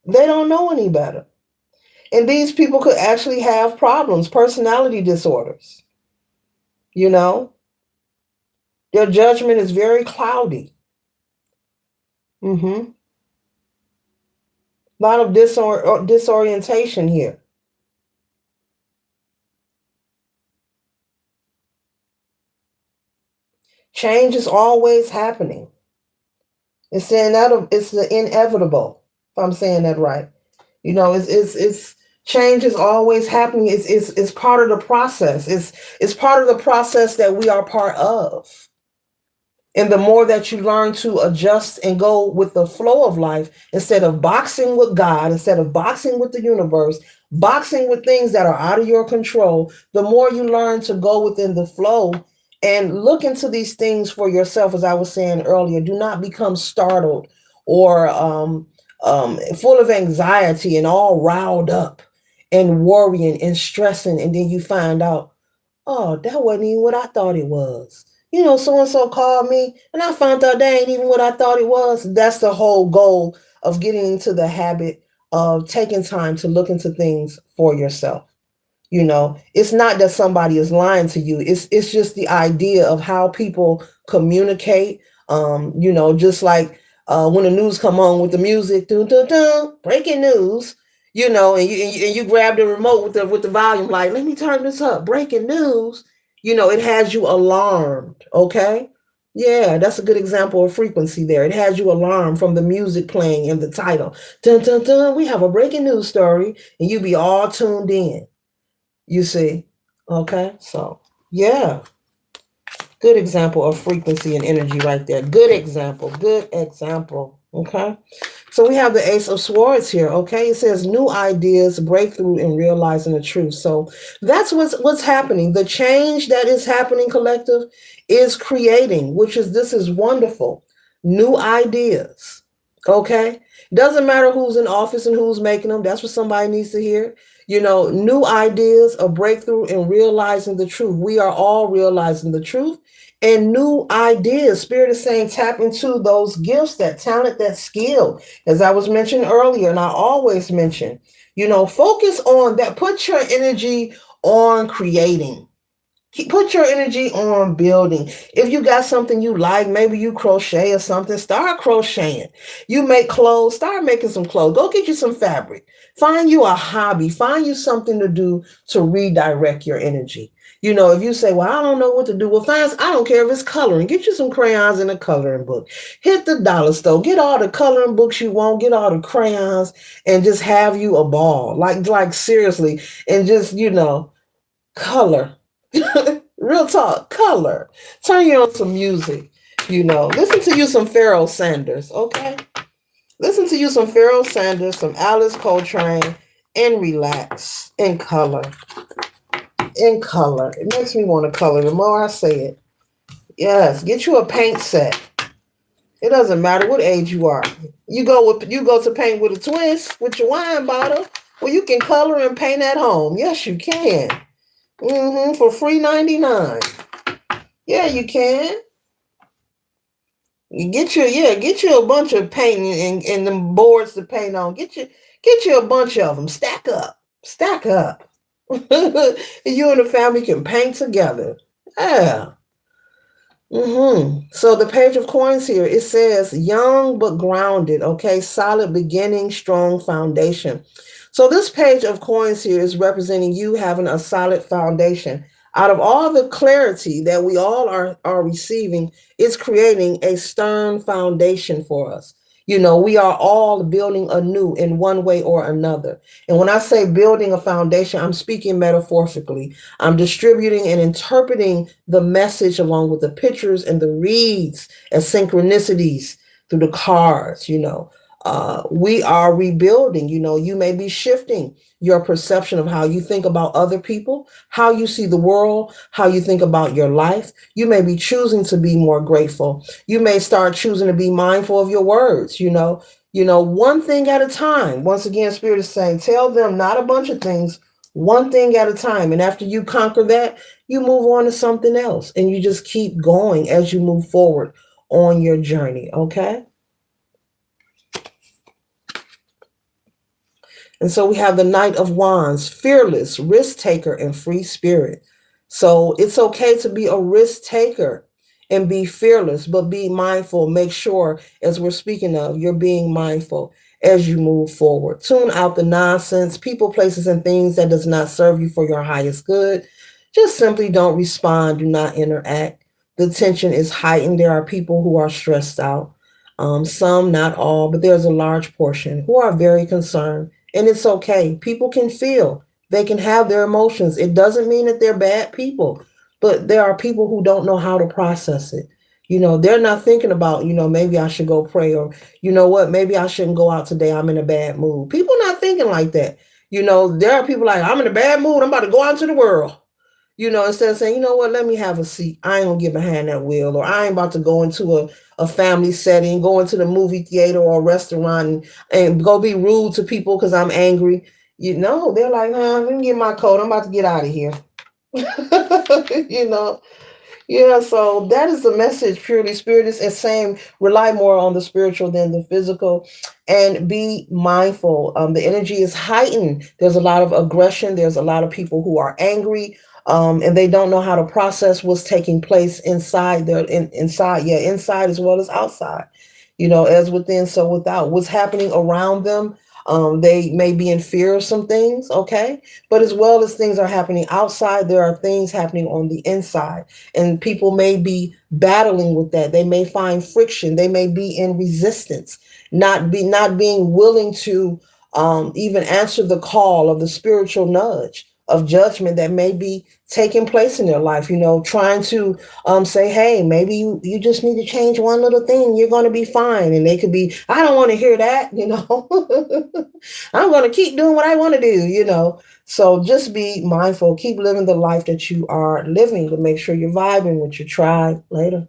they don't know any better. And these people could actually have problems, personality disorders. You know, their judgment is very cloudy. A lot of disorientation here. Change is always happening. It's saying that it's the inevitable. If I'm saying that right, you know, it's change is always happening. It's part of the process. It's part of the process that we are part of. And the more that you learn to adjust and go with the flow of life, instead of boxing with God, instead of boxing with the universe, boxing with things that are out of your control, the more you learn to go within the flow and look into these things for yourself. As I was saying earlier, do not become startled or full of anxiety and all riled up and worrying and stressing. And then you find out, oh, that wasn't even what I thought it was. You know, so and so called me and I found out that ain't even what I thought it was. That's the whole goal of getting into the habit of taking time to look into things for yourself. You know, it's not that somebody is lying to you. It's just the idea of how people communicate. You know, just like when the news come on with the music, dun, dun, dun, breaking news. You know, and you grab the remote with the volume, like, let me turn this up. Breaking news. You know, it has you alarmed. Okay. Yeah, that's a good example of frequency there. It has you alarmed from the music playing in the title. Dun, dun, dun, we have a breaking news story, and you be all tuned in. You see? Okay. So, yeah. Good example of frequency and energy right there. Good example. Good example. Okay. So we have the Ace of Swords here. Okay. It says new ideas, breakthrough, and realizing the truth. So that's what's happening. The change that is happening, collective, is creating, this is wonderful. New ideas. Okay. Doesn't matter who's in office and who's making them. That's what somebody needs to hear. You know, new ideas, a breakthrough, and realizing the truth. We are all realizing the truth and new ideas. Spirit is saying tap into those gifts, that talent, that skill, as I was mentioning earlier, and I always mention, you know, focus on that. Put your energy on creating. Put your energy on building. If you got something you like, maybe you crochet or something, start crocheting. You make clothes, start making some clothes. Go get you some fabric. Find you a hobby. Find you something to do to redirect your energy. You know, if you say, well, I don't know what to do. Well, fine, I don't care if it's coloring. Get you some crayons and a coloring book. Hit the dollar store. Get all the coloring books you want. Get all the crayons and just have you a ball. Like seriously. And just, you know, color. Real talk, color. Turn you on some music. Listen to you some Pharoah Sanders, okay? Listen to you some Pharoah Sanders, some Alice Coltrane, and relax in color. In color. It makes me want to color the more I say it. Yes, get you a paint set. It doesn't matter what age you are. You go to paint with a twist with your wine bottle. Well, you can color and paint at home. Yes, you can. For free 99. Yeah, you can. You get you a bunch of paint and them boards to paint on. Get you a bunch of them. Stack up. Stack up. You and the family can paint together. Yeah. So the page of coins here, it says young but grounded, okay, solid beginning, strong foundation. So this page of coins here is representing you having a solid foundation. Out of all the clarity that we all are receiving, it's creating a stern foundation for us. We are all building anew in one way or another. And when I say building a foundation, I'm speaking metaphorically. I'm distributing and interpreting the message along with the pictures and the reads as synchronicities through the cards. We are rebuilding. You may be shifting your perception of how you think about other people, how you see the world, how you think about your life. You may be choosing to be more grateful. You may start choosing to be mindful of your words. One thing at a time. Once again, Spirit is saying, tell them not a bunch of things, one thing at a time. And after you conquer that, you move on to something else. And you just keep going as you move forward on your journey. Okay. And so we have the Knight of Wands, fearless, risk taker, and free spirit. So it's okay to be a risk taker and be fearless, but be mindful. Make sure, as we're speaking of, you're being mindful as you move forward. Tune out the nonsense, people, places, and things that does not serve you for your highest good. Just simply don't respond. Do not interact. The tension is heightened. There are people who are stressed out. Some, not all, but there's a large portion who are very concerned. And it's okay. People can feel, they can have their emotions. It doesn't mean that they're bad people, but there are people who don't know how to process it. They're not thinking about, maybe I should go pray, or, you know what, maybe I shouldn't go out today. I'm in a bad mood. People not thinking like that. There are people like, I'm in a bad mood. I'm about to go out into the world. Instead of saying, what, let me have a seat. I ain't gonna get behind that wheel, or I ain't about to go into a family setting, go into the movie theater or a restaurant and go be rude to people because I'm angry. They're like, let me get my coat. I'm about to get out of here. you know, yeah, so that is the message. Purely Spirit is saying rely more on the spiritual than the physical, and be mindful. The energy is heightened. There's a lot of aggression. There's a lot of people who are angry, and they don't know how to process what's taking place inside inside as well as outside. As within, so without. What's happening around them, they may be in fear of some things, okay? But as well as things are happening outside, there are things happening on the inside. And people may be battling with that. They may find friction. They may be in resistance, not being willing to even answer the call of the spiritual nudge of judgment that may be taking place in their life, trying to say, hey, maybe you just need to change one little thing. You're going to be fine. And they could be, I don't want to hear that, I'm going to keep doing what I want to do, So just be mindful. Keep living the life that you are living, to make sure you're vibing with your tribe later.